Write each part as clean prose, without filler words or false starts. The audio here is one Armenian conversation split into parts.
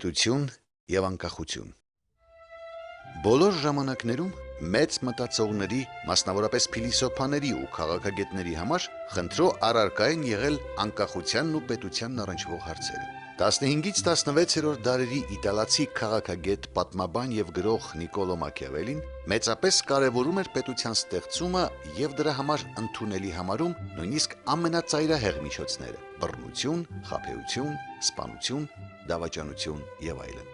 պետություն եւ անկախություն։ Բոլոր ժամանակներում մեծ մտածողների, մասնավորապես փիլիսոփաների ու քաղաքագետների համար խնդրո առարկա են եղել անկախությանն ու պետությանն առնչվող հարցերը։ 15-ից 16-րդ դարերի իտալացի քաղաքագետ, պատմաբան եւ գրող Նիկոլո Մաքիավելին մեծապես կարևորում էր պետության ստեղծումը եւ դրա համար ընդունելի համարում նույնիսկ ամենածայրահեղ միջոցները՝ բռնություն, խաբեություն, սպանություն, դավաճանություն եւ այլն։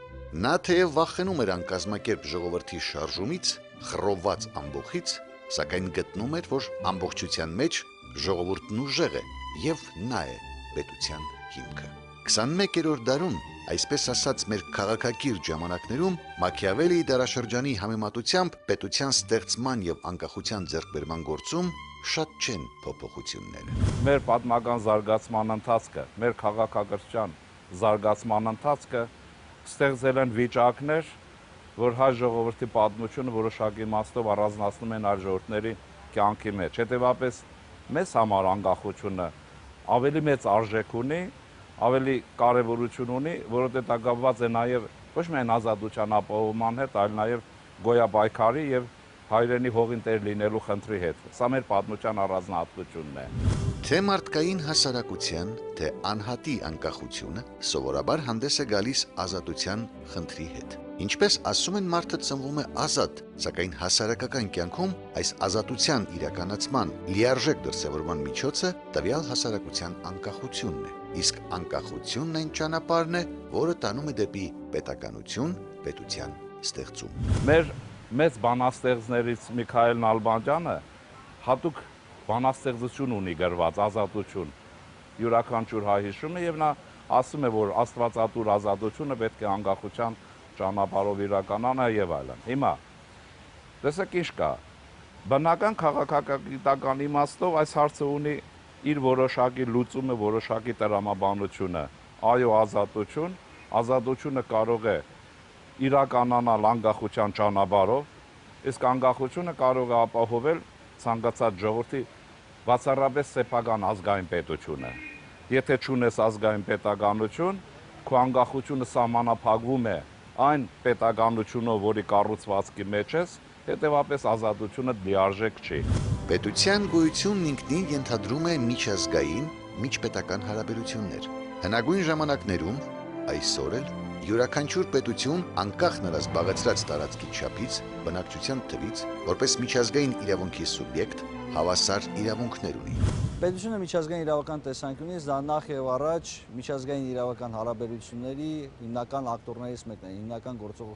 Նա թեև վախենում էր անկազմակերպ ժողովրդի շարժումից, խռովված ամբոխից, սակայն գտնում էր, որ ամբողջության մեջ ժողովուրդն ուժեղ է եւ նա է պետության հիմքը։ 21-րդ դարում, այսպես ասած մեր քաղաքակիրթ ժամանակներում, Մաքիավելիի դարաշրջանի համեմատությամբ պետության ստեղծման եւ անկախության ձեռքբերման գործում շատ չեն փոփոխությունները։ Մեր պատմական զարգացման ընթացքը, մեր քաղաքակրթության զարգացման ընթացքը ստեղծել են վիճակներ, որ հայ ժողովրդի պատմությունը որոշակի իմաստով առանձնացնում են այլ ժողովուրդների կյանքի մեջ։ Հետևաբար մեզ համար անկախությունը ավելի մեծ արժեք ունի, ավելի կարևորություն ունի, որովհետև դա կապված է նաև ոչ միայն ազատության ապահովման հետ, այլ նաև գոյապայքարի եւ հայրենի հողին տեր լինելու խնդրի հետ։ Սա մեր պատմության առանձնահատկությունն է։ Թե մարդկային հասարակության, թե անհատի անկախությունը սովորաբար հանդես է գալիս ազատության խնդրի հետ։ Ինչպես ասում են, մարդը ծնվում է ազատ, սակայն հասարակական կյանքում այս ազատության իրականացման լիարժեք դրսևորման միջոցը տվյալ հասարակության անկախությունն է։ Իսկ անկախությունն այն ճանապարհն է, որը տանում է դեպի պետականություն, պետության ստեղծում։ Մեր մեծ բանաստեղծներից Միքայել Նալբանդյանը հատուկ բանաստեղծություն ունի գրված ազատություն, յուրաքանչյուր հայ հիշում է եւ նա ասում է, որ աստվածատուր ազատությունը պետք է անկախության ճանապարհով իրականանա եւ այլն։ Հիմա տեսեք ինչ կա։ Բնական քաղաքագիտական իմաստով այս հարցը ունի իր որոշակի լուծումը, որոշակի տրամաբանությունը։ Այո, ազատություն, ազատությունը կարող է իրականանալ անկախության ճանապարհով, իսկ անկախությունը կարող է ապահովել ցանկացած ժողովրդի բացառապես սեփական ազգային պետությունը։ Եթե չունես ազգային պետականություն, քո անկախությունը սահմանափակվում է այն պետականությունով, որի կառուցվածքի մեջ ես, հետևաբար ազատությունը լիարժեք չի։ Պետության գոյությունն ինքնին ենթադրում է միջազգային, միջպետական հարաբերություններ։ Հնագույն ժամանակներում, այսօր էլ, յուրաքանչյուր պետություն անկախ նրա զբաղեցրած տարածքի չափից, բնակչության թվից, որպես միջազգային իրավունքի սուբյեկտ, հավասար իրավունքներ ունի։ Պետությունը միջազգային իրավական տեսանկյունից դա նախ եւ առաջ միջազգային իրավական հարաբերությունների հիմնական ակտորներից մեկն է, հիմնական գործող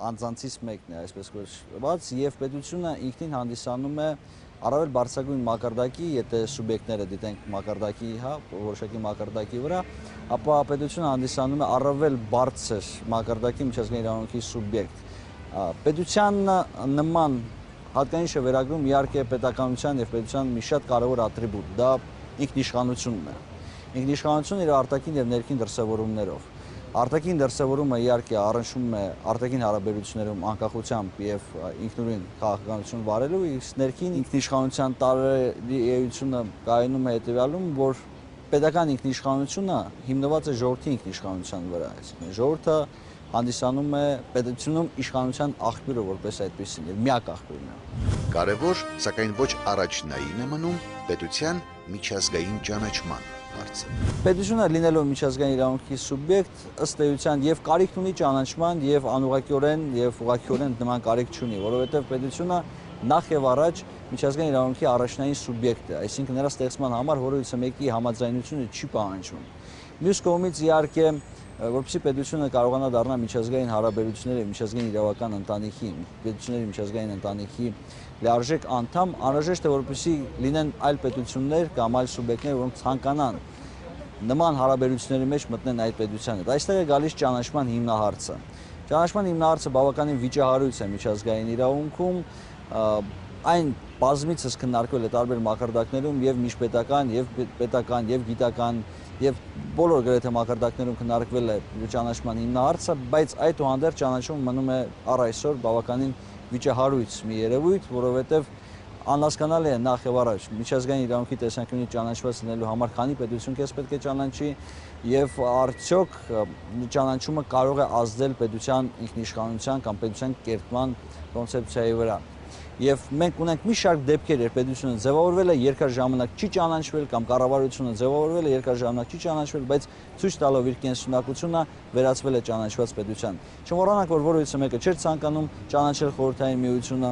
անձանցից մեկն է, այսպես կոչված, եւ պետությունը ինքնին հանդիսանում է առավել բարձրագույն մակարդակի, եթե սուբյեկտները դիտենք մակարդակի, որոշակի մակարդակի վրա, ապա պետությունը հանդիսանում է առավել բարձր մակարդակի միջազգային իրավունքի սուբյեկտ։ Պետության նման հատկանիշ է վերագրում իհարկե պետականության եւ պետության մի շատ կարևոր ատրիբուտ, դա ինքնիշխանությունն է։ Ինքնիշխանությունը իր արտաքին եւ ներքին դրսեւորումներով։ Արտաքին դրսևորումը իհարկե առնչվում է արտաքին հարաբերություններում անկախությամբ եւ ինքնուրույն քաղաքականություն վարելու, իսկ ներքին ինքնիշխանության տարեությունը կայանում է հետեւյալում, որ պետական ինքնիշխանությունը հիմնված է ժողովրդի ինքնիշխանության վրա, այսինքն ժողովուրդը հանդիսանում է պետությունում իշխանության աղբյուրը որպես այդպեսին եւ միակ աղբյուրն է։ Կարևոր, սակայն ոչ առաջնային է մնում պետության միջազգային ճանաչման հարցը։ Պետությունը լինելով միջազգային իրավունքի սուբյեկտ, ըստ էության եւ կարիք ունի ճանաչման եւ անուղղակիորեն եւ ուղղակիորեն նման կարիք չունի, որովհետեւ պետությունը նախ եւ առաջ միջազգային իրավունքի առաջնային սուբյեկտ է, այսինքն նրա ստեղծման համար որևիցե մեկի համաձայնությունը չի պահանջվում։ Մյուս կողմից իհարկե որպեսզի պետությունը կարողանա դառնալ միջազգային հարաբերությունների, միջազգային իրավական ընտանիքի, պետությունների միջազգային ընտանիքի լիարժեք անդամ, անհրաժեշտ է որպեսզի լինեն այլ պետություններ կամ այլ սուբյեկտներ, որոնք ցանկանան նման հարաբերությունների մեջ մտնեն այդ պետության հետ։ Այստեղ է գալիս ճանաչման հիմնահարցը։ Ճանաչման հիմնահարցը բավականին վիճահարույց է միջազգային իրավունքում, այն բազմիցս քննարկվել է տարբեր մակարդակներում եւ միջպետական, եւ պետական, եւ գիտական, եւ բոլոր գրեթե մակարդակներում քննարկվել է ճանաչման հիմնահարցը, բայց այդուհանդերձ ճանաչումը մնում է առ այսօր բավականին վիճահարույց մի երևույթ, որովհետեւ անհասկանալի է նախ եւ առաջ միջազգային իրավունքի տեսանկյունից ճանաչված լինելու համար քանի պետություն քեզ պետք է ճանաչի, եւ արդյոք ճանաչումը կարող է ազդել պետության ինքնիշխանության կամ պետության կերտման կոնցեպցիայի վրա։ Եվ մենք ունենք մի շարք դեպքեր, երբ պետությունը ձևավորվել է, երկար ժամանակ չի ճանաչվել կամ կառավարությունը ձևավորվել է, երկար ժամանակ չի ճանաչվել, բայց ցույց տալով իր կենսունակությունը վերածվել է ճանաչված պետության։ Չմոռանանք, որ որևիցե մեկը չէր ցանկանում ճանաչել Խորհրդային Միությունը,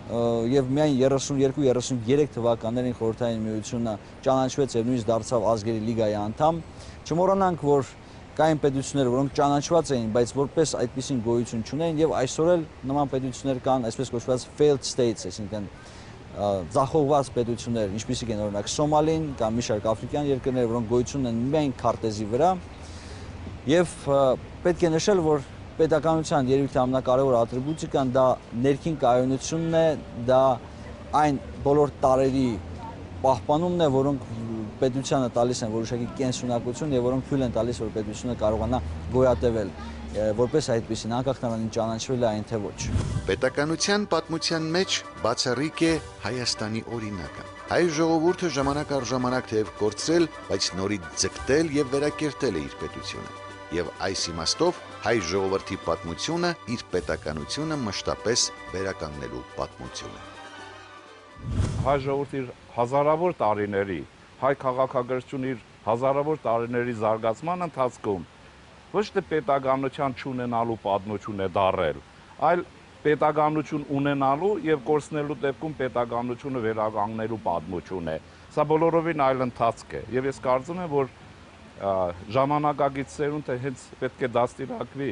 եւ միայն 32-33 թվականներին Խորհրդային Միությունը ճանաչվեց եւ նույնիսկ դարձավ ազգերի լիգայի անդամ։ Չմոռանանք, որ կային պետություններ, որոնք ճանաչված էին, բայց որպես այդպիսին գոյություն չունեն եւ այսօր էլ նման պետություններ կան, այսպես կոչված failed states, այսինքն ձախողված պետություններ, ինչպիսիք են օրինակ Սոմալին կամ մի շարք աֆրիկյան երկրներ, որոնք գոյություն ունեն միայն քարտեզի վրա։ Եվ պետք է նշել, որ պետականության երևույթի ամենակարևոր ատրիբուտիկան դա ներքին կայունությունն է, դա այն բոլոր տարերի պահպանումն է, որոնք պետությանը տալիս են որոշակի կենսունակություն եւ որոնք թույլ են տալիս, որ պետությունը կարողանա գոյատևել, որպես այդպեսին, անկախ նրանից ճանաչվել է այն թե ոչ։ Պետականության պատմության մեջ բացառիկ է Հայաստանի օրինակը։ Հայ ժողովուրդը ժամանակ առ ժամանակ թեև կորցրել, բայց նորից ձգտել եւ վերակերտել է իր պետությունը։ Եվ այս իմաստով հայ ժողովրդի պատմությունը իր պետականությունը մշտապես վերականգնելու պատմություն է։ Հայ ժողովուրդի հազարավոր տարիների, հայ քաղաքագործությունը իր հազարավոր տարիների զարգացման ընթացքում ոչ թե պետականության չունենալու պատմություն է դարել, այլ պետականություն ունենալու եւ կորցնելու դեպքում պետականությունը վերականգնելու պատմություն է։ Սա բոլորովին այլ ընթացք է եւ ես կարծում եմ, որ ժամանակակից սերունդը հենց պետք է դաստիարակվի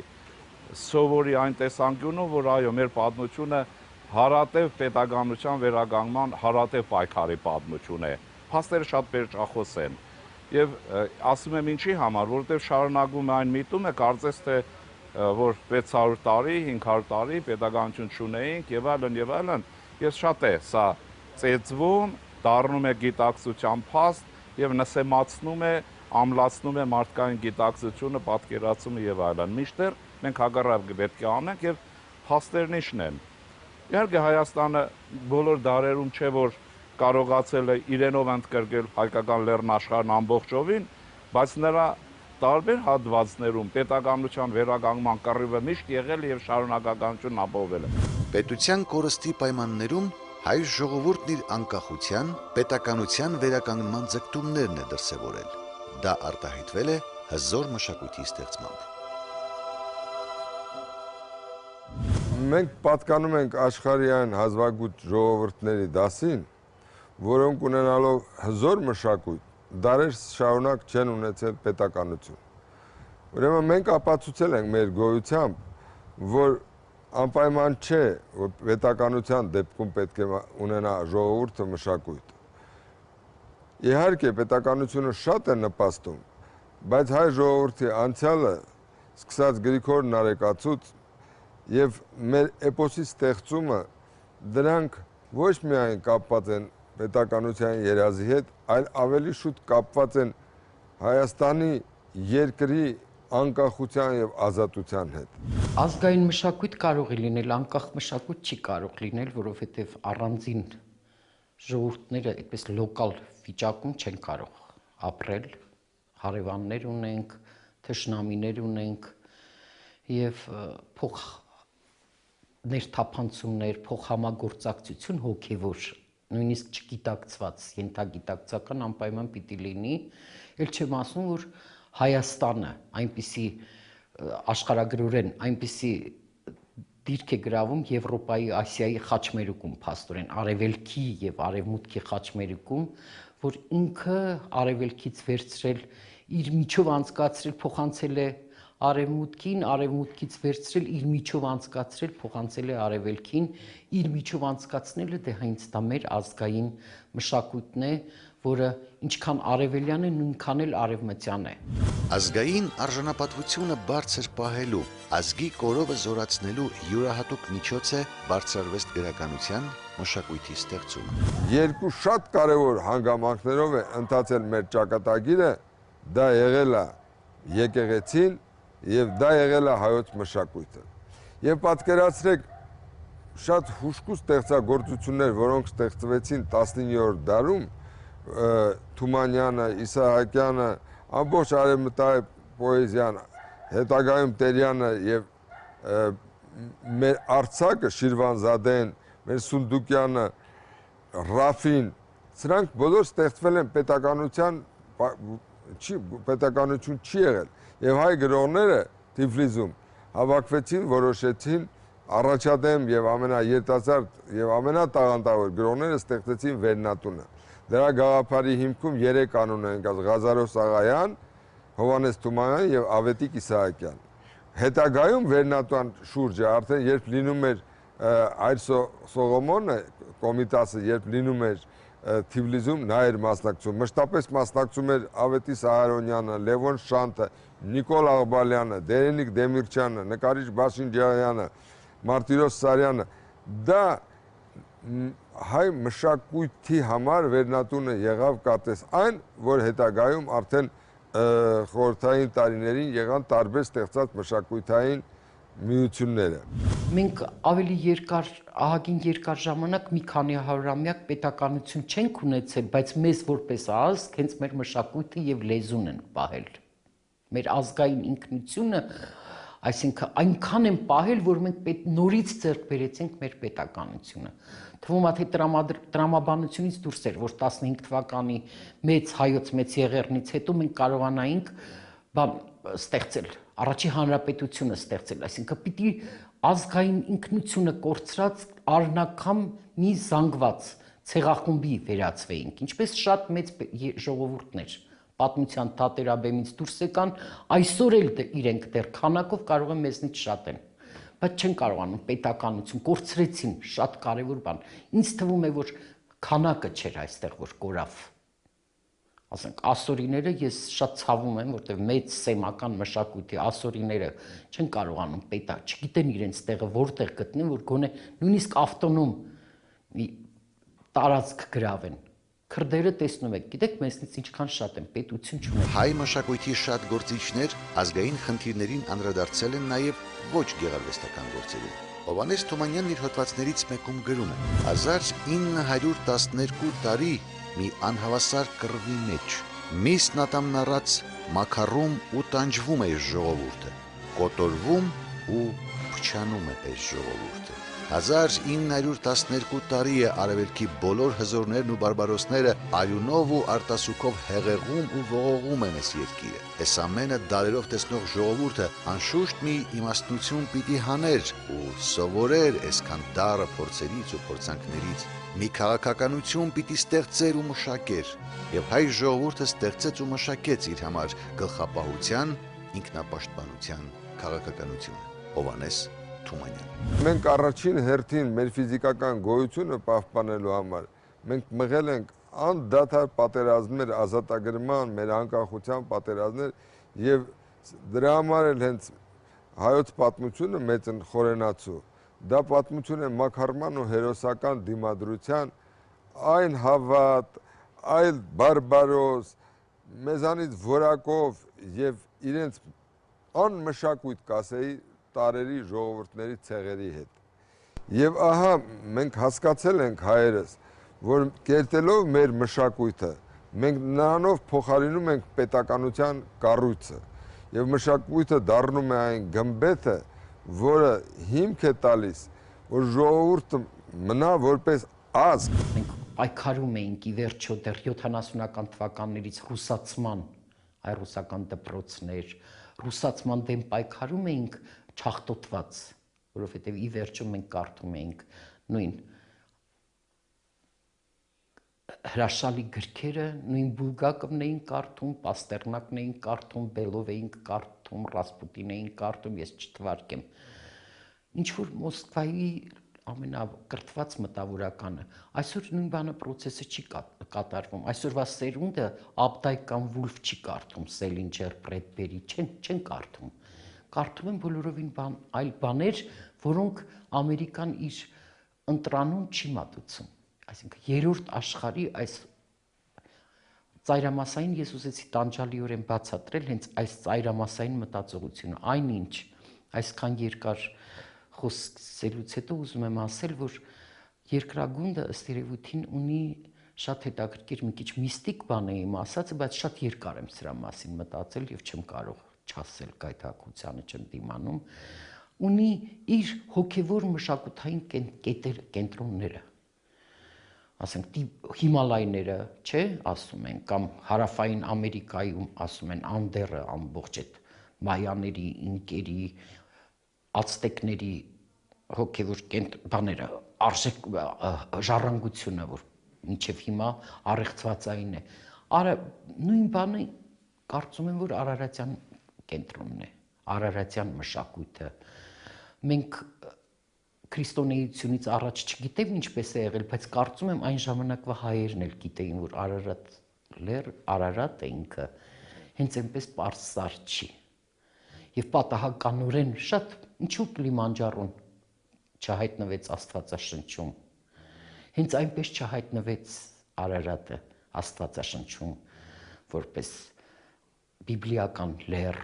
սովորի այն տեսանկյունով, որ այո, մեր պատմությունը հարատև պետականության վերականգնման հարատև պայքարի պատմություն է։ Փաստերը շատ վերջախոս են։ Եվ ասում եմ ինչի համար, որովհետև շարունակում է այն միտումը, կարծես թե որ 600 տարի, 500 տարի պետականություն չունեինք եւ այլն, եւ շատ է սա ծեծվում, դառնում է գիտակցության փաստ եւ նսեմացնում է, ամլացնում է մարդկային գիտակցությունը, պատկերացումը եւ այլն։ Մինչդեռ մենք հակառակը պետք է անենք եւ փաստերն իշն են։ Իհարկե Հայաստանը բոլոր դարերում չէ որ կարողացել է իրենով ընդգրկել հայկական լեռնաշխարհն ամբողջովին, բայց նրա տարբեր հատվածներում պետականության վերականգնման կռիվը միշտ եղել եւ շարունակականություն ապահովել է։ Պետության կորստի պայմաններում հայ ժողովուրդն իր անկախության, պետականության վերականգնման ձգտումներն է դրսևորել։ Դա արտահայտվել է հզոր մշակույթի ստեղծմամբ։ Մենք պատկանում ենք աշխարհի այն հազվագյուտ ժողովուրդների դասին, որոնք ունենալով հզոր մշակույթ, դարեր շարունակ չեն ունեցել պետականություն։ Ուրեմն մենք ապացուցել ենք մեր գոյությամբ, որ անպայման չէ, որ պետականության դեպքում պետք է ունենա ժողովուրդը մշակույթ։ Իհարկե պետականությունը շատ է նպաստում, բայց հայ ժողովրդի անցյալը, սկսած Գրիգոր Նարեկացուց եւ մեր էպոսի ստեղծումը, դրանք ոչ միայն կապված են պետականության երազի հետ, այլ ավելի շուտ կապված են Հայաստանի երկրի անկախության եւ ազատության հետ։ Ազգային մշակույթ կարող է լինել, անկախ մշակույթ չի կարող լինել, որովհետեւ առանձին ժողովուրդները այդպես լոկալ վիճակում չեն կարող ապրել, հարևաններ ունենք, թշնամիներ ունենք եւ ներթափանցումներ, փոխհամագործակցություն հոգեվոր, նույնիսկ չգիտակցված, ենթագիտակցական անպայման պիտի լինի, ել չեմ ասում, որ Հայաստանը այնպիսի աշխարհագրորեն, այնպիսի դիրք է գրավում Եվրոպայի, Ասիայի խաչմերուկում, փաստորեն արևելքի եւ արևմուտքի խաչմերուկում, որ ինքը արևելքից վերցրել, իր միջով անցկացրել, փոխանցել է արևմուտքին, արևմուտքից վերցրել, իր միջով անցկացրել, փոխանցել է արևելքին, իր միջով անցկացնելը դե հենց դա մեր ազգային մշակույթն է, որը ինչքան արևելյան է, նույնքան էլ արևմտյան է։ Ազգային արժանապատվությունը բարձր պահելու, ազգի կորովը զորացնելու յուրահատուկ միջոց է բարձրարվեստ գրականության մշակույթի ստեղծումը։ Երկու շատ կարևոր հանգամանքներով է ընթացել մեր ճակատագիրը, դա եղել է եկեղեցին եւ դա եղել է հայոց մշակույթը։ Եվ պատկերացրեք շատ հուշկու ստեղծագործություններ, որոնք ստեղծվեցին 19-րդ դարում, Թումանյանը, Իսահակյանը, ամբողջ արևմտահայ պոեզիան, հետագայում Տերյանը եւ մեր Արցակը, Շիրվանզադեն, մեր Սունդուկյանը, Ռաֆին, սրանք բոլոր ստեղծվել են պետականություն չի եղել եւ հայ գրողները Թիֆլիսում հավաքվեցին, որոշեցին առաջադեմ եւ ամենաերիտասարդ եւ ամենատաղանդավոր գրողները ստեղծեցին Վերնատունը։ Դրա գաղափարի հիմքում 3 կանոն են կаз Ղազարով Սաղայան, Հովանես Թումանյան եւ Ավետիք Իսահակյան։ Հետագայում Վերնատուն շուրջը արդեն երբ լինում էր Այր Սողոմոնը կոմիտասը, երբ լինում էր Թիֆլիսում, նա էր մասնակցում։ Մշտապես մասնակցում էր Ավետիս Սահարոնյանը, Լևոն Շանթը, Նիկոլ Աղբալյանը, Դերենիկ Դեմիրճյանը, նկարիչ Բաշինջանյանը, Մարտիրոս Սարյանը։ Դա հայ մշակույթի համար Վերնատունը եղավ կատես այն, որ հետագայում արդեն խորհրդային տարիներին եղան տարբեր ստեղծած մշակույթային միությունները։ Մենք ավելի երկար, ահագին երկար ժամանակ մի քանի հարյուրամյակ պետականություն չենք ունեցել, բայց մեզ որպես ազգ հենց մեր մշակույթը եւ լեզուն են պահել։ Մեր ազգային ինքնությունը, այսինքն այնքան են պահել, որ մենք նորից ձեռք բերեցինք մեր պետականությունը։ Թվում է թե տրամաբանությունից դուրս էր, որ 15 թվականի մեծ հայոց մեծ եղեռնից հետո մենք կարողանայինք ստեղծել, առաջի հանրապետությունը ստեղծել, այսինքն պիտի ազգային ինքնությունը կորցրած արնակամ մի զանգված ցեղախումբի վերածվեինք, ինչպես շատ մեծ ժողովուրդներ պատմության թատերաբեմից դուրս եկան, այսօր էլ իրենք դեռ քանակով կարող են մեզնից շատ են, բայց չեն կարողանում պետականություն, կորցրեցին շատ կարևոր բան։ Ինձ թվում է, որ քանակը չէր այստեղ, որ կորավ։ Ասենք ասորիները ես շատ ցավում եմ, որտեղ մեծ սեմական մշակույթի ասորիները չեն կարողանում չգիտեն իրենց տեղը որտեղ գտնեն, որ գոնե նույնիսկ ավտոնոմ տարածք գրավեն։ Քրդերը տեսնում եք, գիտեք մեզնից ինչքան շատ են, պետություն չունեն։ Հայ մշակույթի շատ գործիչներ ազգային խնդիրներին անդրադարձել են նաև ոչ գեղարվեստական գործերում։ Հովանես Թումանյանն իր հոդվածներից մեկում գրում է. 1912 տարի մի անհավասար կռվի մեջ միսն ատամնառած մաքարում ու տանջվում է ժողովուրդը, կոտորվում ու փչանում է այս ժողովուրդը։ 1912 տարի է արևելքի բոլոր հզորներն ու բարբարոսները արյունով ու արտասուքով հեղեղում ու ողողում են այս երկիրը։ Այս ամենը դարերով տեսնող ժողովուրդը անշուշտ մի իմաստնություն պիտի հաներ ու սովորեր այսքան դառը փորձերից ու փորձանքներից։ Մի քաղաքականություն պիտի ստեղծեր ու մշակեր, եւ հայ ժողովուրդը ստեղծեց ու մշակեց իր համար գլխապահության, ինքնապաշտպանության քաղաքականությունը։ Հովանես Թումանյան։ Մենք առաջին հերթին մեր ֆիզիկական գոյությունը պահպանելու համար մենք մղել ենք անդադար պատերազմներ, ազատագրման, մեր անկախության պատերազմներ եւ դրա համար էլ հենց հայոց պատմությունը մեծ խորենացու դա պատմություն է մաքարման ու հերոսական դիմադրության այն հավատ, այլ բարբարոս, մեզանից որակով եւ իրենց անմշակույթ կասեի տարերի ժողովուրդների ցեղերի հետ։ Եվ ահա մենք հասկացել ենք հայերս, որ կերտելով մեր մշակույթը, մենք նրանով փոխարինում ենք պետականության կառույցը եւ մշակույթը դառնում է այն գմբեթը, որը հիմք է տալիս, որ ժողովուրդը մնա որպես ազգ։ Մենք պայքարում էինք ի վերջո դեռ 70-ական թվականներից ռուսացման, այ ռուսական դպրոցներ, ռուսացման դեմ պայքարում էինք չախտոտված, որովհետև ի վերջո մենք կարդում էինք նույն հրաշալի գրքերը, նույն Բուլգակովն էին կարդում, Պաստերնակն էին կարդում, Բելով էին կարդում, Ռասպուտին էին կարդում, ես չթվարկեմ։ Ինչ-որ Մոսկվայի ամենակրթված մտավորականը, այսօր նույն բանը պրոցեսը չի կատարվում, այսօրվա սերունդը Աբդայ կամ Վուլֆ չի կարդում, Սելինջեր, Բրեդբերի, չեն կարդում։ Կարդում են բոլորովին այլ բաներ, որոնք Ամերիկան իր ընտրանում չի մատուցում։ Այսինքն երրորդ աշխարհի այս ծայրամասային ես ուզեցի տանջալիորեն բացատրել հենց այս ծայրամասային մտածողությունը, այնինչ այսքան երկար խոսքելուց հետո ուզում եմ ասել, որ երկրագունդը ըստ երևույթին ունի շատ հետաքրքիր մի քիչ միստիկ բան է իմ ասածը, բայց շատ երկար եմ սրա մասին մտածել եւ չեմ կարող չասել գայթակղությանը չեմ դիմանում, ունի իր հոգեվոր մշակութային կենտրոնները։ Ասենք Հիմալայները, չէ, ասում են, կամ հարավային Ամերիկայում ասում են Անդերը ամբողջ այդ մայաների, ինկերի, ացտեկների հոգեվոր բաները, արժեք ժառանգությունը, որ մինչև հիմա առեղծվածային է։ Նույն բանը կարծում եմ, որ Արարատյան կենտրոնն է, Արարատյան մշակույթը։ Մենք քրիստոնեությունից առաջ չգիտեմ ինչպես է եղել, բայց կարծում եմ այն ժամանակվա հայերն էլ գիտեին, որ Արարատը ինքը հենց այնպես պարզ սար չի։ Եվ պատահականորեն շատ ինչու Կլիմանջարոն չհայտնվեց Աստվածաշնչում։ Հենց այնպես չհայտնվեց Արարատը Աստվածաշնչում որպես բիբլիական լեռ։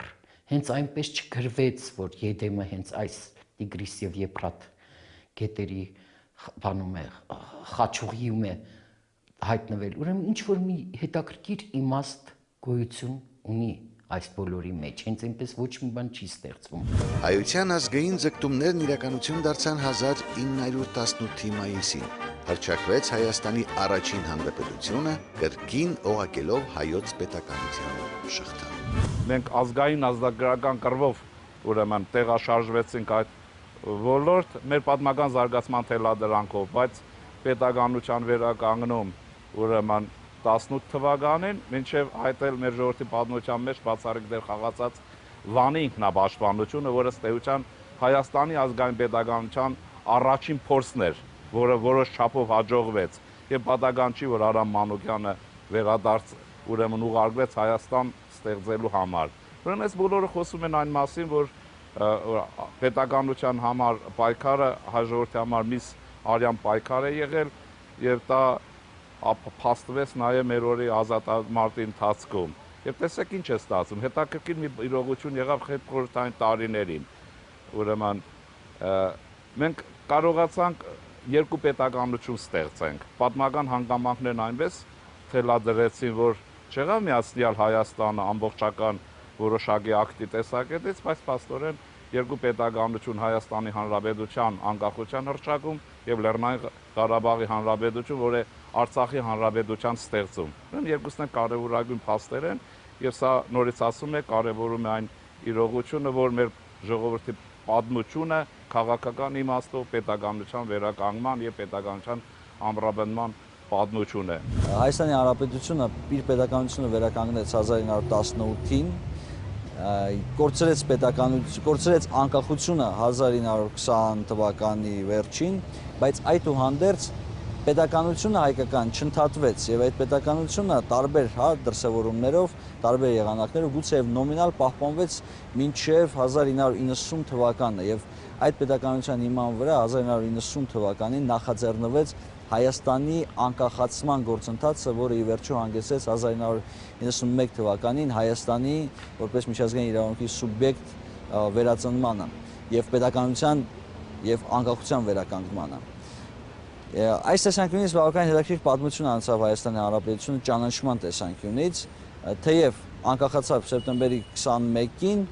Հենց այնպես չգրվեց, որ Եդեմը հենց այս Տիգրիս եւ Եփրատ գետերի բանում է, խաչուղիում է հայտնվել։ Ուրեմն ինչ որ մի հետաքրքիր իմաստ գոյություն ունի այս բոլորի մեջ, հենց այնպես ոչ մի բան չի ստեղծվում։ Հայության ազգային ձգտումներն իրականություն դարձան 1918-ի մայիսին։ Հռչակվեց Հայաստանի առաջին հանրապետությունը, կրկին օղակելով հայոց պետականության շղթան։ Մենք ազգային ազգագրական կռվով ուրեմն տեղաշարժվեցինք այդ ոլորտ մեր պատմական զարգացման թելադրանքով, բայց պետականության վերականգնում ուրեմն 18 թվականին, մինչև այդել մեր ժողովրդի պատմության մեջ բացառիկ դեր խաղացած Վանի ինքնապաշտպանությունը, որը ըստ էության Հայաստանի ազգային պետականության առաջին փորձն էր, որը որոշ չափով հաջողվեց, եւ պատահական չի, որ Արամ Մանուկյանը վերադարձ ուրեմն ուղարկվեց Հայաստան ստեղծելու համար։ Ուրեմն այս բոլորը խոսում են այն մասին, որ պետականության համար պայքարը հայ ժողովրդի համար միս արյան պայքար է եղել եւ դա փաստվեց նաև մեր օրի ազատամարտի ընթացքում։ Եվ տեսեք ինչ է ստացվում, հետաքրքիր մի իրողություն եղավ հետխորհրդային տարիներին։ Ուրեմն մենք կարողացանք երկու պետականություն ստեղծենք։ Պատմական հանգամանքներն այնպես թելադրեցին, որ չեղավ միացնյալ Հայաստանը ամբողջական որոշակի ակտի տեսակետից, բայց փաստորեն երկու պետականություն Հայաստանի Հանրապետության անկախության հռչակում եւ Լեռնային Ղարաբաղի Հանրապետություն, որը Արցախի Հանրապետության ստեղծում։ Ուրեմն երկուսն են կարևորագույն փաստեր են, եւ սա նորից ասում է, կարևորում է այն իրողությունը, որ մեր ժողովրդի պատմությունը քաղաքական իմաստով պետականության վերականգնման եւ պետականության ամրապնդման պատմություն է։ Հայաստանի Հանրապետությունը իր պետականությունը վերականգնեց 1918-ին, կորցրեց անկախությունը 1920 թվականի վերջին, բայց այդուհանդերձ պետականությունը հայկական չընդհատվեց եւ այդ պետականությունը տարբեր դրսևորումներով, տարբեր եղանակներով գուցե եւ նոմինալ պահպանվեց մինչեւ 1990 թվականը եւ այդ պետականության հիման վրա 1990 թվականին նախաձեռնվեց Հայաստանի անկախացման գործընթացը, որը ի վերջո հանգեցրեց 1991 թվականին Հայաստանի որպես միջազգային իրավունքի սուբյեկտ վերածնմանը եւ պետականության եւ անկախության վերականգնմանը։ Այս տեսանկյունից բավական հետաքրքիր պատմություն անցավ Հայաստանի Հանրապետությունը ճանաչման տեսանկյունից, թեև անկախացավ սեպտեմբերի 21-ին,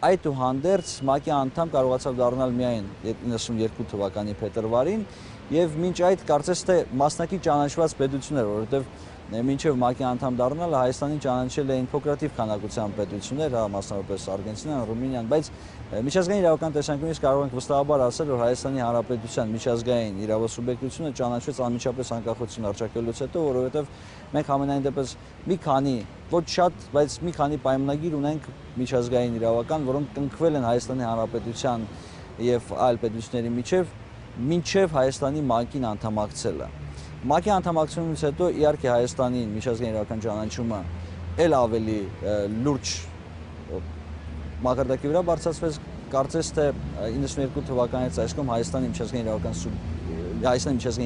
այդուհանդերձ ՄԱԿ-ի անդամ կարողացավ դառնալ միայն 92 թվականի փետրվարին եւ մինչ այդ կարծես թե մասնակի ճանաչված պետություններ, որովհետեւ մինչև ՄԱԿ-ի անդամ դառնալը Հայաստանին ճանաչել էին փոքրաթիվ քանակությամբ պետություններ, մասնավորապես Արգենտինան, Ռումինիան, բայց միջազգային իրավական տեսանկյունից կարող ենք վստահաբար ասել, որ Հայաստանի Հանրապետության միջազգային իրավասուբյեկտությունը ճանաչվեց անմիջապես անկախություն հռչակելուց հետո, որովհետև մենք համենայն դեպս մի քանի, ոչ շատ, բայց մի քանի պայմանագիր ունենք միջազգային իրավական, որոնք կնքվել են Հայաստանի Հանրապետության եւ այլ պետությունների միջև, մինչև Հայաստանի ՄԱԿ-ին անդամակցելը։ ՄԱԿ-ի անդամակցությունից հետո իհարկե Հայաստանի միջազգային իրավական ճանաչումը ել ավելի լուրջ մակարդակի վրա բարձրացվեց, կարծես թե 92 թվականից այսքան Հայաստանի միջազգային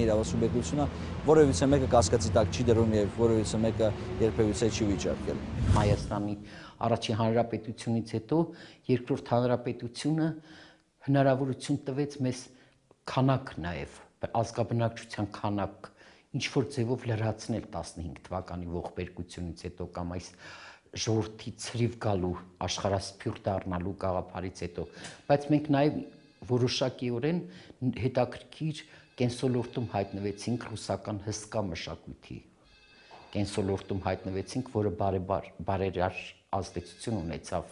իրավասուբյեկտությունը որևիցե մեկը կասկածի տակ չի դրում եւ որևիցե մեկը երբևիցե չի վիճարկել։ Հայաստանի առաջին հանրապետությունից հետո երկրորդ հանրապետությունը հնարավորություն տվեց մեզ քանակ նաեւ ազգաբնակչության քանակ ինչ որ ձևով լրացնել 15 թվականի ողբերգությունից հետո կամ այս ժողովրդի ցրիվ գալու աշխարհասփյուռ դառնալու գաղափարից հետո, բայց մենք նաև որոշակիորեն հետաքրքիր կենսոլորտում հայտնվեցինք ռուսական հսկա մշակույթի կենսոլորտում հայտնվեցինք, որը բարերար ազդեցություն ունեցավ,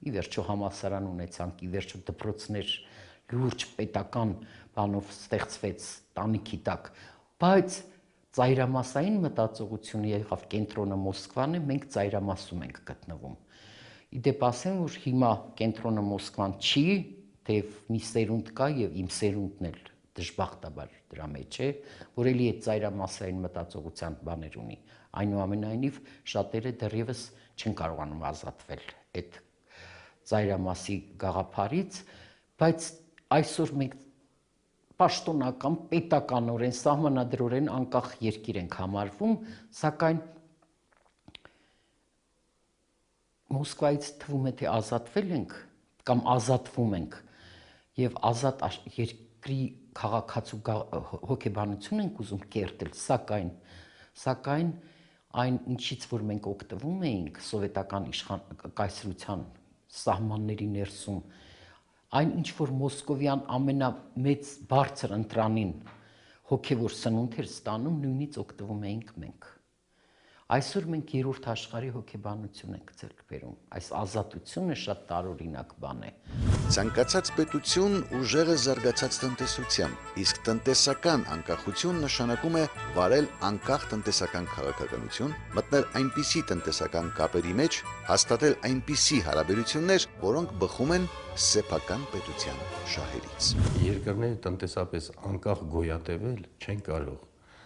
ի վերջո համալսարան ունեցանք, ի վերջո դպրոցներ լուրջ պետական բանով ստեղծվեց տանիքի տակ, բայց ծայրամասային մտածողությունը եղավ կենտրոնը Մոսկվան է, մենք ծայրամասում ենք գտնվում։ Իդեպ ասեմ, որ հիմա կենտրոնը Մոսկվան չի, թեև մի սերունդ կա եւ իմ սերունդն էլ դժբախտաբար դրա մեջ է, որ էլի այդ ծայրամասային մտածողության բաներ ունի։ Այնուամենայնիվ շատերը դեռևս չեն կարողանում ազատվել այդ ծայրամասի գաղափարից, բայց այսօր մենք պաշտոնական, պետականորեն, սահմանադրորեն անկախ երկիր ենք համարվում, սակայն Մոսկվայից թվում է, թե ազատվել ենք կամ ազատվում ենք եւ ազատ երկրի քաղաքացու հոգեբանություն ենք ուզում կերտել, սակայն այն ինչից որ մենք օգտվում էինք սովետական կայսրության սահմանների ներսում, այն ինչ որ մոսկովյան ամենամեծ բարձր ընտրանին հոգևոր սնունդ էր ստանում, նույնից օգտվում էինք մենք։ Այսօր մենք երրորդ աշխարհի հոգեբանություն ենք ձեռք բերում։ Այս ազատությունը շատ տարօրինակ բան է։ Ցանկացած պետություն ուժեղը զարգացած տնտեսությամբ, իսկ տնտեսական անկախություն նշանակում է վարել անկախ տնտեսական քաղաքականություն, մտնել այնպիսի տնտեսական կապերի մեջ, հաստատել այնպիսի հարաբերություններ, որոնք բխում են սեփական պետության շահերից։ Երկրները տնտեսապես անկախ գոյատևել չեն կարող։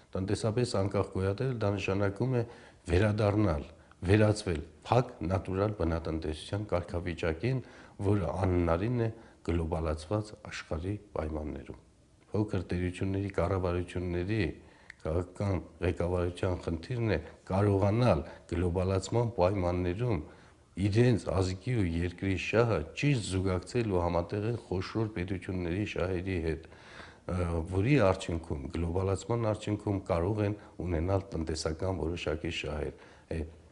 Տնտեսապես անկախ գոյատևել դա նշանակում է վերադառնալ, վերածվել փակ նատուրալ բնատնտեսության կարգավիճակին, որը անհնարին է գլոբալացված աշխարհի պայմաններում։ Փոքր տերությունների կառավարությունների քաղաքական ղեկավարության խնդիրն է կարողանալ գլոբալացման պայմաններում իրենց ազգի ու երկրի շահը ճիշտ զուգակցել ու համատեղել խոշոր պետությունների շահերի հետ, որի արդյունքում գլոբալացման արդյունքում կարող են ունենալ տնտեսական որոշակի շահեր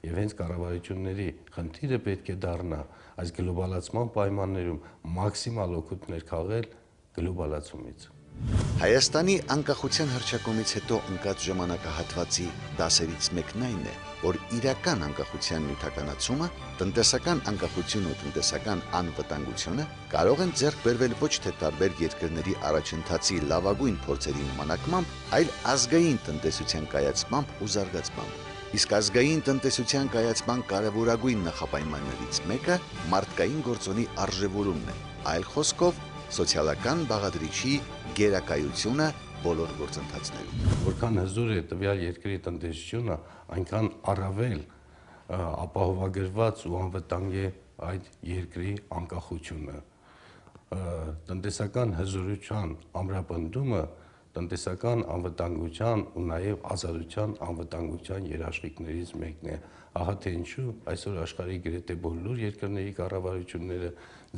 եւ հենց կառավարությունների խնդիրը պետք է դառնա այս գլոբալացման պայմաններում մաքսիմալ օգուտներ քաղել գլոբալացումից։ Հայաստանի անկախության հռչակումից հետո ընկած ժամանակահատվածի դասերից մեկն այն է, որ իրական անկախության նյութականացումը, տնտեսական անկախությունն ու տնտեսական անվտանգությունը կարող են ձեռք բերվել ոչ թե տարբեր երկրների առաջընթացի լավագույն փորձերի նմանակմամբ, այլ ազգային տնտեսության կայացմամբ ու զարգացմամբ։ Իսկ ազգային տնտեսության կայացման կարևորագույն նախապայմաններից մեկը մարդկային գործոնի արժևորումն է, այլ խոսքով սոցիալական բաղադրիչի գերակայությունը բոլոր գործընթացներում։ Որքան հզոր է տվյալ երկրի տնտեսությունը, այնքան առավել ապահովագրված ու անվտանգ է այդ երկրի անկախությունը։ Տնտեսական հզորության ամրապնդումը տնտեսական անվտանգության ու նաև ազատության անվտանգության երաշխիքներից մեկն է։ Ահա թե ինչու այսօր աշխարհի գրեթե բոլոր երկրների կառավարությունները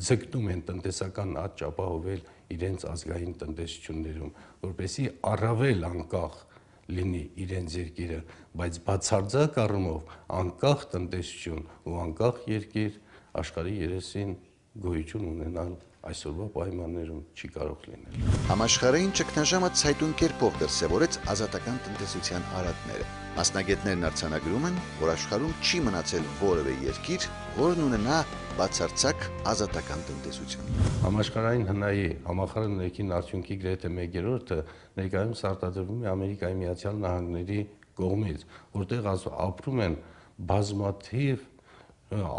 ձգտում են տնտեսական աճ ապահովել իրենց ազգային տնտեսություններում, որպեսզի առավել անկախ լինի իրենց երկիրը, բայց բացարձակ առումով անկախ տնտեսություն ու անկախ երկիր աշխարհի երեսին գոյություն ունենալ այսօրվա պայմաններում չի կարող լինել։ Համաշխարհային ճգնաժամը ցայտուն կերպով դրսևորեց ազատական տնտեսության արատները։ Մասնագետներն արձանագրում են, որ աշխարհում չի մնացել որևէ երկիր, որն ունենա բացարձակ ազատական տնտեսություն։ Համաշխարհային հնայի համախառն ներքին արդյունքի գրեթե 1/3-ը ներկայումս արտադրվում է Ամերիկայի Միացյալ Նահանգների կողմից, որտեղ ապրում են բազմաթիվ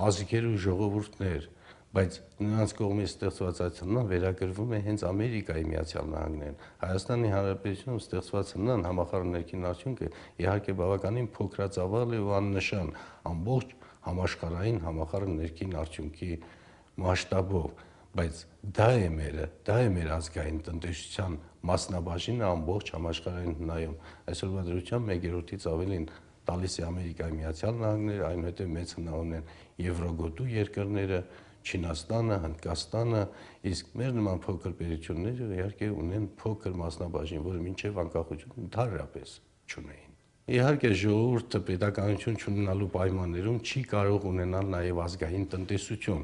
ազգեր ու ժողովուրդներ, բայց նրանց կողմից ստեղծված այդ հնան վերագրվում է հենց Ամերիկայի Միացյալ Նահանգներին։ Հայաստանի Հանրապետությունում ստեղծված հնան համախառն ներքին արդյունքը իհարկե բավականին փոքրածավալ է ու աննշան ամբողջ համաշխարհային համախառն ներքին արդյունքի մասշտաբով, բայց դա է մեր ազգային տնտեսության մասնաբաժինը ամբողջ համաշխարհային հնայում։ Այսօրվա դրությամբ 1/3-ից ավելին տալիս է Ամերիկայի Միացյալ Նահանգները, այնուհետև մեծ հնա ունեն Եվրոգոտու երկրները, Չինաստանը, Հնդկաստանը, իսկ մեր նման փոքր պետությունները իհարկե ունեն փոքր մասնաբաժին, որը մինչև անկախություն ընդհանրապես չունեին։ Իհարկե ժողովուրդը պետականություն չունենալու պայմաններում չի կարող ունենալ նաև ազգային տնտեսություն։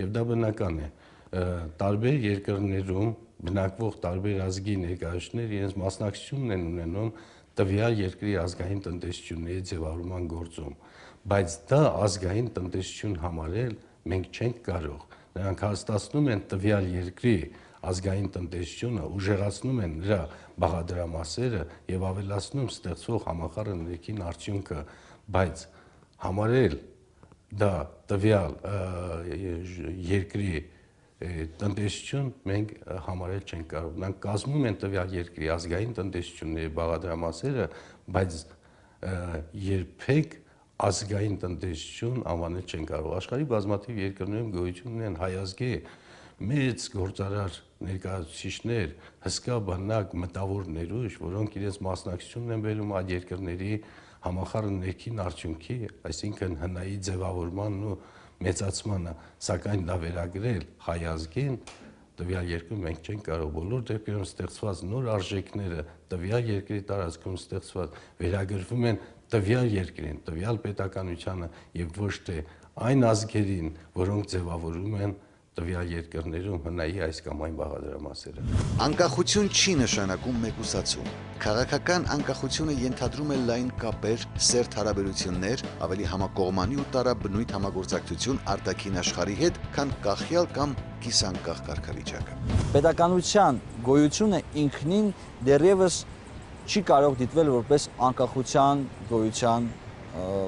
Եվ դա բնական է։ Տարբեր երկրներում բնակվող տարբեր ազգի ներկայացուցիչներ իրենց մասնակցությունն են ունենում տվյալ երկրի ազգային տնտեսությունների ձևավորման գործում, բայց դա ազգային տնտեսություն համարել մենք չենք կարող։ Նրանք հաստատում են տվյալ երկրի ազգային տնտեսությունը, ուժեղացնում են նրա բաղադրամասերը եւ ավելացնում ստեղծվող համախառն ներքին արդյունքը, բայց համարել դա տվյալ երկրի տնտեսություն մենք համարել չենք կարող։ Նրանք կազմում են տվյալ երկրի ազգային տնտեսությունների բաղադրամասերը, բայց երբեք ազգային տնտեսություն անվանել չեն կարող։ Աշխարհի բազմաթիվ երկրներում գոյություն ունեն հայազգի մեծ գործարար ներկայացուցիչներ, հսկա բնակ մտավոր ներուժ, որոնք իրենց մասնակցությունն են բերում այդ երկրների համախառն ներքին արդյունքի, այսինքն հնայի ձևավորմանն ու մեծացմանը, սակայն դա վերագրել հայազգին տվյալ երկրում մենք չենք կարող, բոլոր դեպքերում ստեղծված նոր արժեքները տվյալ երկրի տարածքում ստեղծված վերագրվում են տվյալ երկրին, տվյալ պետականությանը եւ ոչ թե այն ազգերին, որոնք ձևավորում են տվյալ երկրներում հնայի այս կամ այն բաղադրամասերը։ Անկախություն չի նշանակում մեկուսացում։ Քաղաքական անկախությունը ենթադրում է լայն կապեր, սերտ հարաբերություններ, ավելի համակողմանի ու տարաբնույթ համագործակցություն արտաքին աշխարհի հետ, քան կախյալ կամ կիսանկախ կարգավիճակը։ Պետականության գոյությունը ինքնին դեռևս չի կարող դիտվել որպես անկախության գոյության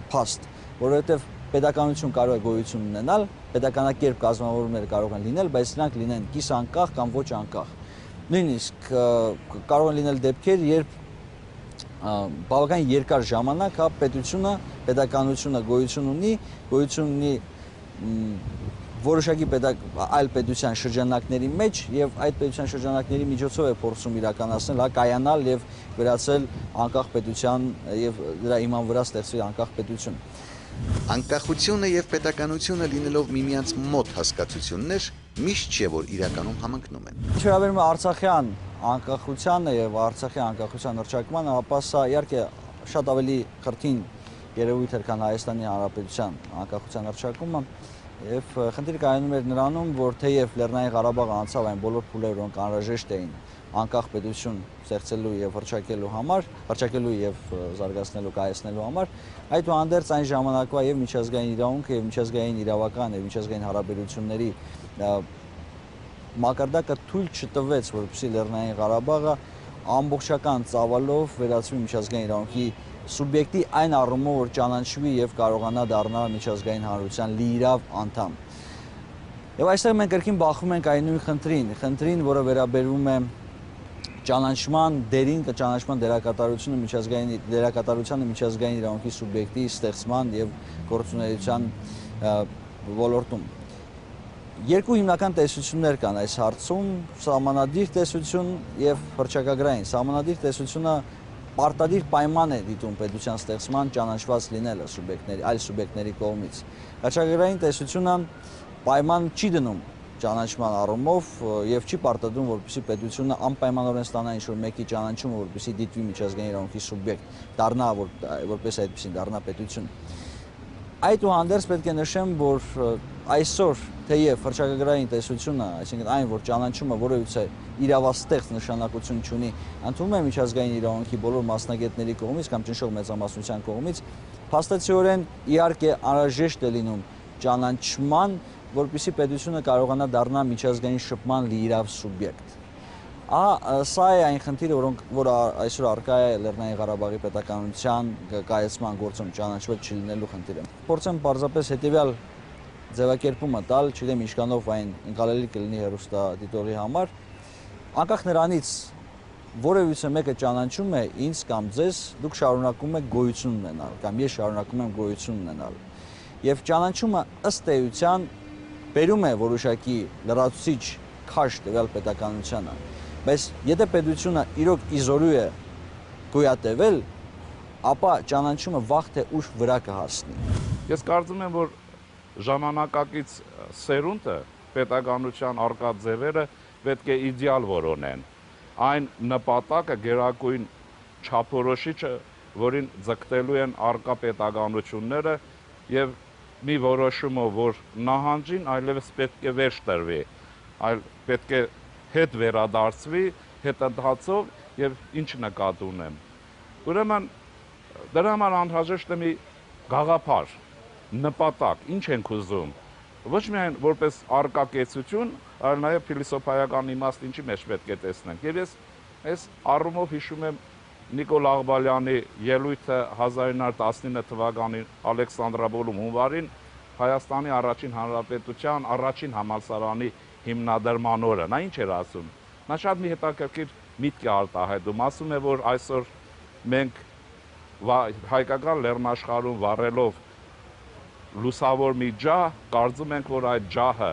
փաստ, որովհետև պետականություն կարող է գոյություն ունենալ, պետականակերպ կազմավորումներ կարող են լինել, բայց նրանք լինեն կիսանկախ կամ ոչ անկախ։ Նույնիսկ կարող են լինել դեպքեր, երբ բավական երկար ժամանակ պետականությունը գոյություն ունի որոշակի այլ պետության շրջանակների մեջ եւ այդ պետության շրջանակների միջոցով է փորձում իրականացնել, կայանալ եւ վերածել անկախ պետության եւ դրա հիման վրա ստեղծվել անկախ պետություն։ Անկախությունը եւ պետականությունը լինելով միմյանց մոտ հասկացություններ, միշտ չէ որ իրականում համընկնում են։ Չհավերում է Արցախյան անկախությանը եւ Արցախի անկախության հռչակմանը, ապա սա իհարկե շատ ավելի քրթին երևույթ էր, քան Հայաստանի Հանրապետության անկախության հռչակումը։ Եվ խնդիրը կայանում էր նրանում, որ թեև Լեռնային Ղարաբաղը անցավ այն բոլոր փուլերը, որոնք անհրաժեշտ էին անկախ պետություն ստեղծելու եւ հռչակելու եւ զարգացնելու, կայացնելու համար, այդուհանդերձ այն ժամանակվա եւ միջազգային իրավունքը եւ միջազգային իրավական եւ միջազգային հարաբերությունների մակարդակը թույլ չտվեց, որպեսզի Լեռնային Ղարաբաղը ամբողջական ծավալով վերածվի միջազգային իրավունքի սուբյեկտի այն առումով, որ ճանաչվի եւ կարողանա դառնալ միջազգային հանրության լիիրավ անդամ։ Եվ այստեղ մենք կրկին բախվում ենք այն նույն խնդրին, որը վերաբերում է ճանաչման դերին, ճանաչման դերակատարությանը միջազգային իրավունքի սուբյեկտի ստեղծման եւ գործունեության ոլորտում։ Երկու հիմնական տեսություններ կան այս հարցում՝ սահմանադիր տեսություն եւ հռչակագրային։ Սահմանադիր տեսությունը պարտադիր պայման է դիտում պետության ստեղծման ճանաչված լինելը այլ սուբյեկտների կողմից։ Հռչակագրային տեսությունը պայման չի դնում ճանաչման առումով եւ չի պարտադրում, որպեսզի պետությունը անպայմանորեն ստանա ինչ-որ մեկի ճանաչումը, որպեսզի դիտվի միջազգային իրավունքի սուբյեկտ, դառնա որպես այդպեսին դառնա պետություն։ Այդուհանդերձ պետք է նշեմ, որ այսօր թեև հռչակագրային տեսությունը, այսինքն այն, որ ճանաչումը որևիցե իրավաստեղծ նշանակություն չունի, ընդունում է միջազգային իրավունքի բոլոր մասնագետների կողմից կամ ճնշող մեծամասնության կողմից, փաստացիորեն իհարկե անհրաժեշտ է լինում ճանաչման, որպեսզի պետությունը կարողանա դառնալ միջազգային շփման լիիրավ սուբյեկտ։ Սա է այն խնդիրը, որը այսօր առկա է Լեռնային Ղարաբաղի պետականության կայացման գործում ճանաչվել չլինելու խնդիրը։ Փորձեմ պարզապես հետևյալ ձևակերպումը տալ, չգիտեմ ինչքանով այն ընկալելի կլինի հեռուստադիտողի համար։ Անկախ նրանից որևիցե մեկը ճանաչում է ինձ կամ ձեզ, դուք շարունակում եք գոյություն ունենալ կամ ես շարունակում եմ գոյություն ունենալ։ Եվ ճանաչումը ըստ էության բերում է որոշակի լրացուցիչ քաշ տվյալ պետականությանը, բայց եթե պետությունը իրոք իզորու է գոյատևել, ապա ճանաչումը վաղ թե ուշ վրա կհասնի։ Ես կարծում եմ, որ ժամանակակից սերունդը պետականության արկա ձևերը պետք է իդեալ որոնեն։ Այն նպատակը գերակույն չափորոշիչը, որին ձգտելու են արկա պետականությունները եւ մի որոշումով, որ նահանջին այլևս պետք է վերջ տրվի, այլ պետք է հետ վերադարձվի, հետընթացով եւ ինչ նկատի ունեմ։ Ուրեմն դրա համար անհրաժեշտ է մի գաղափար, նպատակ, ինչ ենք ուզում։ Ոչ միայն որպես արկա կեցություն, այլ նաեւ փիլիսոփայական իմաստ ինչի մեջ պետք է տեսնենք։ Եվ ես այս առումով հիշում եմ Նիկոլ Աղբալյանի ելույթը 1919 թվականին Ալեքսանդրապոլում հունվարին Հայաստանի առաջին հանրապետության առաջին համալսարանի հիմնադրման օրը։ Նա ինչ էր ասում։ Նա շատ մի հետաքրքիր միտք է արտահայտում, ասում է, որ այսօր մենք հայկական լեռնաշխարհում վառելով լուսավոր մի ջահ, կարծում ենք, որ այդ ջահը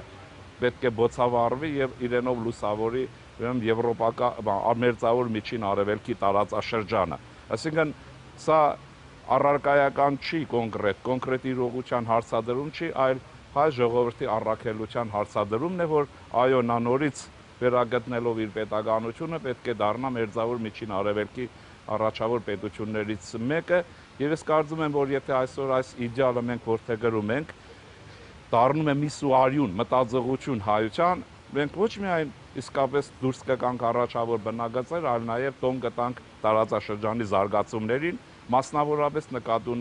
պետք է բոցավառվի եւ իրենով լուսավորի եվրոպական ամերձավոր միջին արևելքի տարածաշրջանը։ Այսինքն սա առարկայական չի կոնկրետ իրողության հարցադրում չի, այլ հայ ժողովրդի առաքելության հարցադրումն է, որ այո, նա նորից վերագտնելով իր պետականությունը պետք է դառնա մերձավոր միջին արևելքի առաջավոր պետություններից մեկը, եւ ես կարծում եմ, որ եթե այսօր այս իդեալը մենք որդեգրում ենք, դառնում է մի սուարյուն մտածողություն հայության, մենք ոչ միայն իսկապես դուրս կգանք առաջավոր բնագծեր, այլ նաեւ տոն կտանք տարածաշրջանի զարգացումներին, մասնավորապես նկատի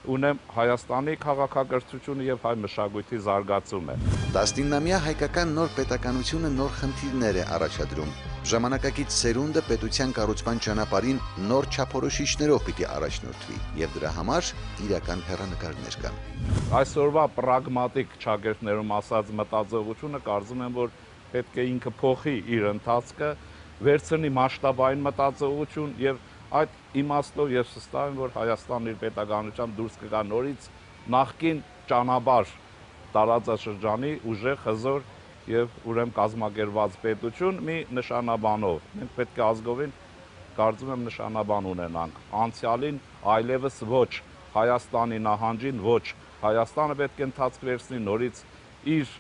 ունեմ Հայաստանի քաղաքակրթությունը եւ հայ մշակույթի զարգացումը։ 19-ամյա հայկական նոր պետականությունը նոր խնդիրներ է առաջադրում։ Ժամանակակից սերունդը պետության կառուցման ճանապարհին նոր չափորոշիչներով պիտի առաջնորդվի, եւ դրա համար իրական հեռանկարներ կան։ Այսօրվա պրագմատիկ ճակերտներում ասած մտածողությունը կարծում եմ, որ պետք է ինքը փոխի իր ընթացքը, վերցնի մասշտաբային մտածողություն եւ այդ իմաստով ես վստահ եմ, որ Հայաստանն իր պետականությամբ դուրս կգա նորից նախկին ճանապարհ տարածաշրջանի ուժեղ, հզոր եւ ուրեմն կազմակերպված պետություն մի նշանաբանով։ Մենք պետք է ազգովին կարծում եմ նշանաբան ունենանք։ Անցյալին այլևս ոչ, Հայաստանի նահանջին ոչ, Հայաստանը պետք է ընթացք վերցնի նորից իր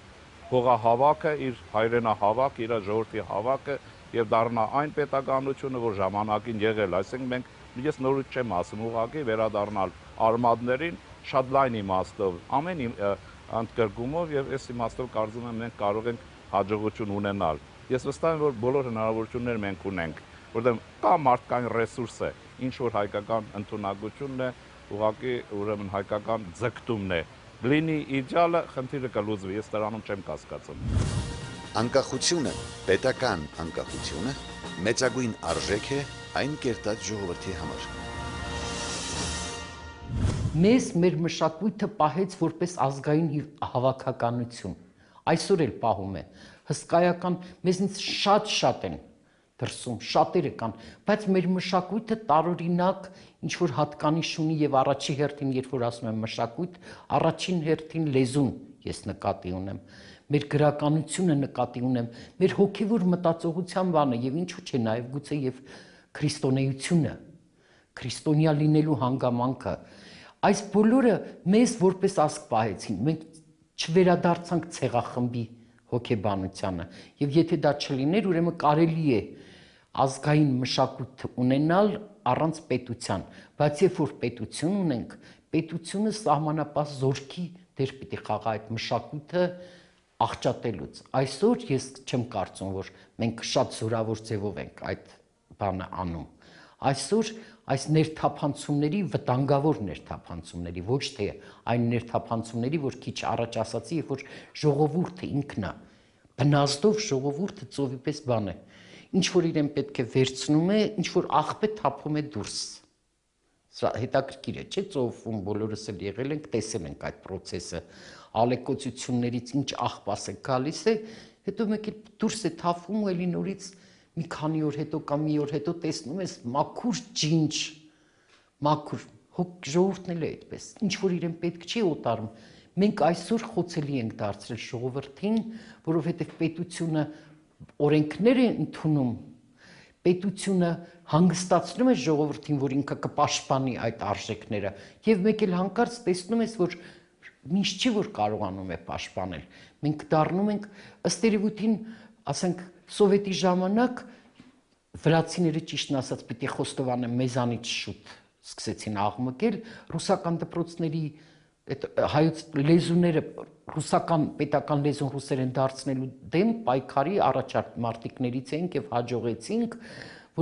հողահավաքը, իր հայրենահավաք, իր ժողովրդի հավաքը եւ դառնա այն պետականությունը, որ ժամանակին եղել, այսինքն ես նորից չեմ ասում, ուղղակի վերադառնալ արմատներին շատ լայն իմաստով, ամեն ընդգրկումով եւ այս իմաստով կարծում եմ մենք կարող ենք հաջողություն ունենալ։ Ես վստահ եմ, որ բոլոր հնարավորություններ մենք ունենք, որտեղ կա մարդկային ռեսուրսը, ինչ որ հայկական ընդունակությունն է, ուղղակի ուրեմն հայկական ձգտումն է։ Լինի իդեալը, խնդիրը կլուծվի, ես դրանում չեմ կասկածում։ Անկախությունը, պետական անկախությունը մեծագույն արժեք է այն կերտած ժողովրդի համար։ Մեզ մեր մշակույթը պահեց որպես ազգային հավաքականություն։ Այսօր էլ պահում է։ Հսկայական մեզնից շատ են դրսում, շատերը կան, բայց մեր մշակույթը տարօրինակ ինչ որ հատկանիշ ունի եւ առաջի հերթին, երբ որ ասում եմ մշակույթ, առաջին հերթին լեզուն ես նկատի ունեմ, մեր գրականությունը նկատի ունեմ, մեր հոգեվոր մտածողության բանը եւ ինչու՞ չէ նաեւ գուցե եւ քրիստոնեությունը, քրիստոնյա լինելու հանգամանքը, այս բոլորը մեզ որպես ազգ պահեցին, մենք չվերադարձանք ցեղախմբի հոգեբանությանը եւ եթե դա չլիներ, ուրեմն կարելի է ազգային մշակույթ ունենալ առանց պետության, բայց երբ որ պետություն ունենք, պետությունը սահմանապահ զորքի դեր պիտի խաղա այդ մշակույթը աղճատելուց։ Այսօր ես չեմ կարծում, որ մենք շատ զորավոր ձևով ենք այդ բանը անում։ Այսօր այս ներթափանցումների, վտանգավոր ներթափանցումների, ոչ թե այն ներթափանցումների, որ քիչ առաջ ասացի, երբ որ ժողովուրդը ինքն է, բնազդով ժողովուրդը ծովի պես բան է, ինչ որ իրեն պետք է վերցնում է, ինչ որ աղբե թափում է դուրս։ Սա հետաքրքիր է, չէ՞, ծովում բոլորս էլ եղել ենք, տեսել ենք այդ process-ը, ալեկոծություններից ինչ աղբաս է գալիս է, հետո մեկ էլ դուրս է թափվում ու էլի նորից մի քանի օր հետո կամ մի օր հետո տեսնում ես մաքուր ջինջ, մաքուր, ժողովուրդն էլ է այդպես, ինչ որ իրեն պետք չի օտարում։ Մենք այսօր խոցելի ենք դարձրել ժողովրդին, որովհետև պետությունը օրենքներ է ընդունում, պետությունը հանգստացնում է ժողովրդին, որ ինքը կպաշտպանի այդ արժեքները, եւ մեկ էլ հանկարծ տեսնում ես, որ միշտ չի որ կարողանում է պաշտպանել։ Մենք դառնում ենք ըստ երևույթին, ասենք, սովետի ժամանակ վրացիները ճիշտն ասած պիտի խոստովանը մեզանից շուտ սկսեցին աղմկել ռուսական դպրոցների այդ հայոց լեզուները ռուսական պետական լեզուն ռուսերեն դարձնելու դեմ պայքարի առաջարկ մարտիկներից էինք եւ հաջողեցինք,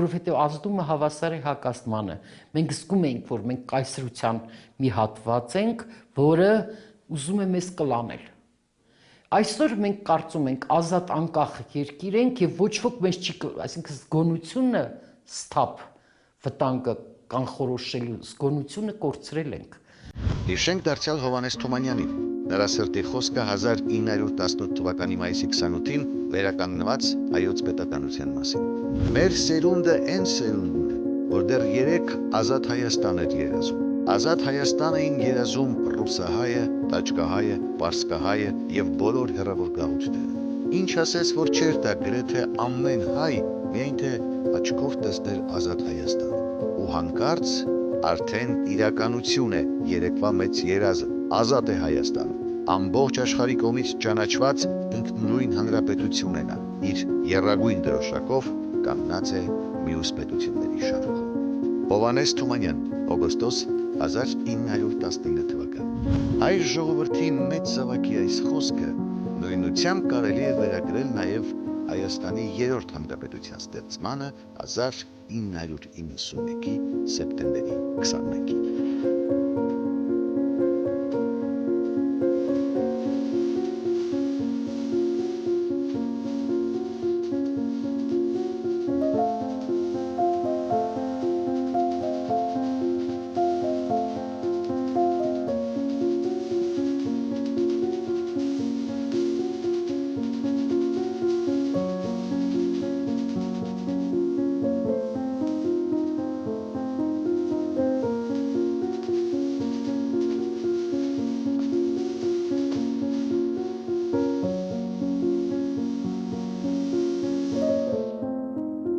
որովհետեւ ազդումը հավասար է հակաստմանը։ Մենք զգում ենք, որ մենք կայսրության մի հատված ենք, որը ուզում է մեզ կլանել։ Այսօր մենք կարծում ենք ազատ անկախ երկիր ենք եւ ոչ ոք մեզ չի, այսինքն զգոնությունը սթափ վտանգը կանխորոշելու զգոնությունը կորցրել ենք։ Հիշենք դարձյալ Հովհաննես Թումանյանին։ Նրա սրտի խոսքը 1918 թվականի մայիսի 28-ին վերականգնված հայոց պետականության մասին։ Մեր սերունդը այն սերունդն է, որ դեռ 3 ազատ Հայաստան էր երազում։ Ազատ Հայաստան էին երազում ռուսահայը, տաճկահայը, պարսկահայը եւ բոլոր հեռավոր գաղութները։ Ինչ ասես, որ չէր դա գրեթե ամեն հայ միայն թե աչքով տեսներ ազատ Հայաստան։ Ու հանկարծ արդեն իրականություն է երեկվա մեծ երազը, ազատ է Հայաստան, ամբողջ աշխարհի կողմից ճանաչված ինքնուրույն հանրապետություն է նա, իր եռագույն դրոշակով կանգնած է մյուս պետությունների շարքում։ Հովհաննես Թումանյան, օգոստոս 1919 թվական։ Հայ ժողովրդի մեծ զավակի այս խոսքը նույնությամբ կարելի է վերագրել նաև Հայաստանի երրորդ հանրապետության ստեղծմանը 1991-ի սեպտեմբերի 21-ին։